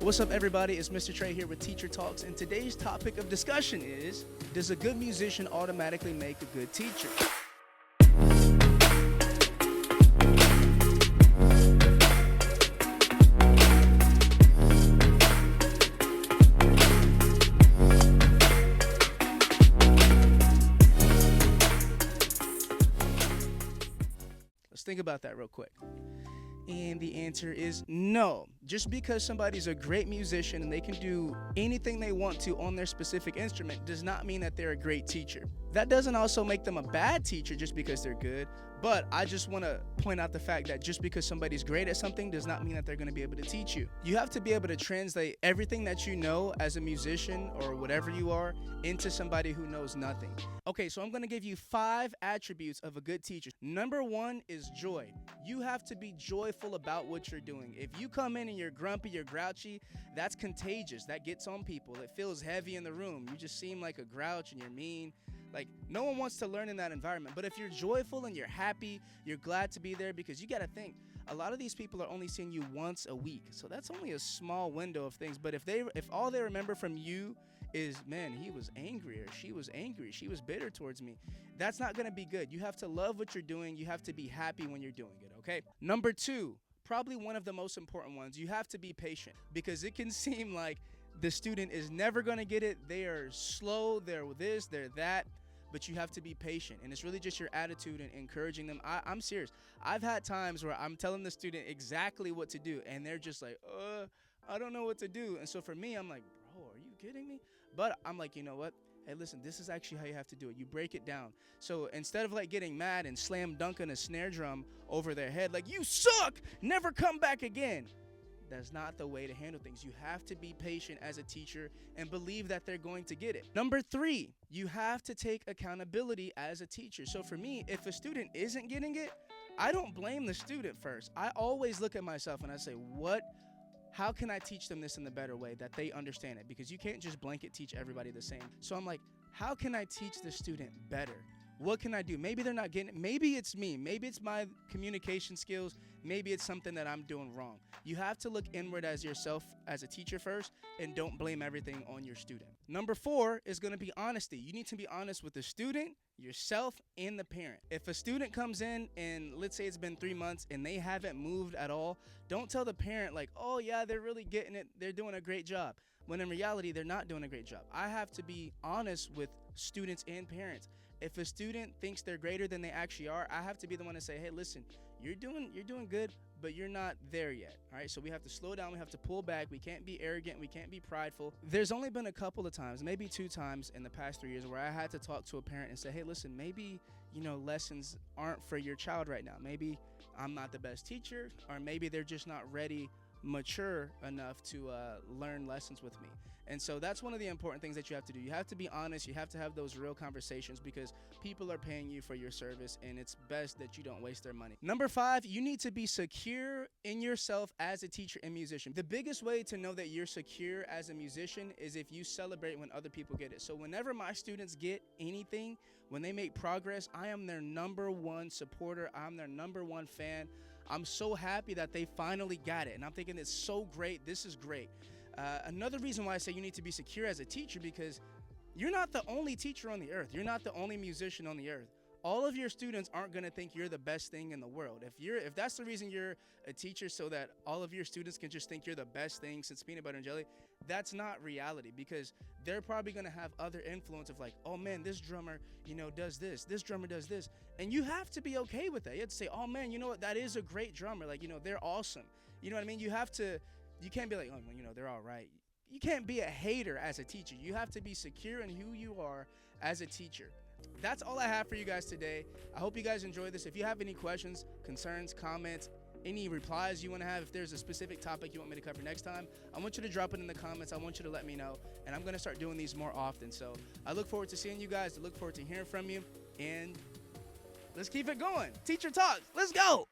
What's up, everybody? It's Mr. Trey here with Teacher Talks, and today's topic of discussion is, does a good musician automatically make a good teacher? Let's think about that real quick. And the answer is no. Just because somebody's a great musician and they can do anything they want to on their specific instrument does not mean that they're a great teacher. That doesn't also make them a bad teacher just because they're good, but I just want to point out the fact that just because somebody's great at something does not mean that they're going to be able to teach you. You have to be able to translate everything that you know as a musician or whatever you are into somebody who knows nothing. Okay, so I'm going to give you 5 attributes of a good teacher. Number 1 is joy. You have to be joyful about what you're doing. If you come in and you're grumpy, you're grouchy, that's contagious. That gets on people. It feels heavy in the room. You just seem like a grouch and you're mean. Like, no one wants to learn in that environment. But if you're joyful and you're happy, you're glad to be there, because you got to think, a lot of these people are only seeing you once a week. So that's only a small window of things. But if all they remember from you is, man, he was angry, or she was angry, she was bitter towards me, that's not going to be good. You have to love what you're doing. You have to be happy when you're doing it, okay? Number 2, probably one of the most important ones, you have to be patient, because it can seem like the student is never going to get it. They are slow, they're this, they're that, but you have to be patient. And it's really just your attitude and encouraging them. I'm serious. I've had times where I'm telling the student exactly what to do, and they're just like, I don't know what to do. And so for me, I'm like, bro, are you kidding me? But I'm like, you know what? Hey, listen, this is actually how you have to do it. You break it down. So instead of like getting mad and slam dunking a snare drum over their head, like, you suck, never come back again. That's not the way to handle things. You have to be patient as a teacher and believe that they're going to get it. Number 3, you have to take accountability as a teacher. So for me, if a student isn't getting it, I don't blame the student first. I always look at myself and I say, how can I teach them this in the better way that they understand it? Because you can't just blanket teach everybody the same. So I'm like, how can I teach the student better? What can I do? Maybe they're not getting it. Maybe it's me. Maybe it's my communication skills. Maybe it's something that I'm doing wrong. You have to look inward as yourself as a teacher first, and don't blame everything on your student. Number 4 is going to be honesty. You need to be honest with the student, yourself, and the parent. If a student comes in and let's say it's been 3 months and they haven't moved at all, don't tell the parent like, oh yeah, they're really getting it, they're doing a great job, when in reality they're not doing a great job. I have to be honest with students and parents. If a student thinks they're greater than they actually are, I have to be the one to say, hey, listen, you're doing good, but you're not there yet. All right, so we have to slow down. We have to pull back. We can't be arrogant. We can't be prideful. There's only been a couple of times, maybe 2 times in the past 3 years, where I had to talk to a parent and say, hey, listen, maybe, lessons aren't for your child right now. Maybe I'm not the best teacher, or maybe they're just not ready, mature enough to learn lessons with me. And so that's one of the important things that you have to do. You have to be honest. You have to have those real conversations, because people are paying you for your service, and it's best that you don't waste their money. Number 5, you need to be secure in yourself as a teacher and musician. The biggest way to know that you're secure as a musician is if you celebrate when other people get it. So whenever my students get anything, when they make progress, I am their number 1 supporter. I'm their number 1 fan. I'm so happy that they finally got it, and I'm thinking it's so great. This is great. Another reason why I say you need to be secure as a teacher, because you're not the only teacher on the earth. You're not the only musician on the earth. All of your students aren't going to think you're the best thing in the world. If that's the reason you're a teacher, so that all of your students can just think you're the best thing since peanut butter and jelly, that's not reality, because they're probably going to have other influence of like, oh man, this drummer, does this drummer does this. And you have to be okay with that. You have to say, oh man, you know what, that is a great drummer. Like, they're awesome. You know what I mean? You can't be like, oh, they're all right. You can't be a hater as a teacher. You have to be secure in who you are as a teacher. That's all I have for you guys today. I hope you guys enjoyed this. If you have any questions, concerns, comments, any replies you want to have, if there's a specific topic you want me to cover next time, I want you to drop it in the comments. I want you to let me know, and I'm going to start doing these more often. So I look forward to seeing you guys. I look forward to hearing from you, and let's keep it going. Teacher Talks. Let's go.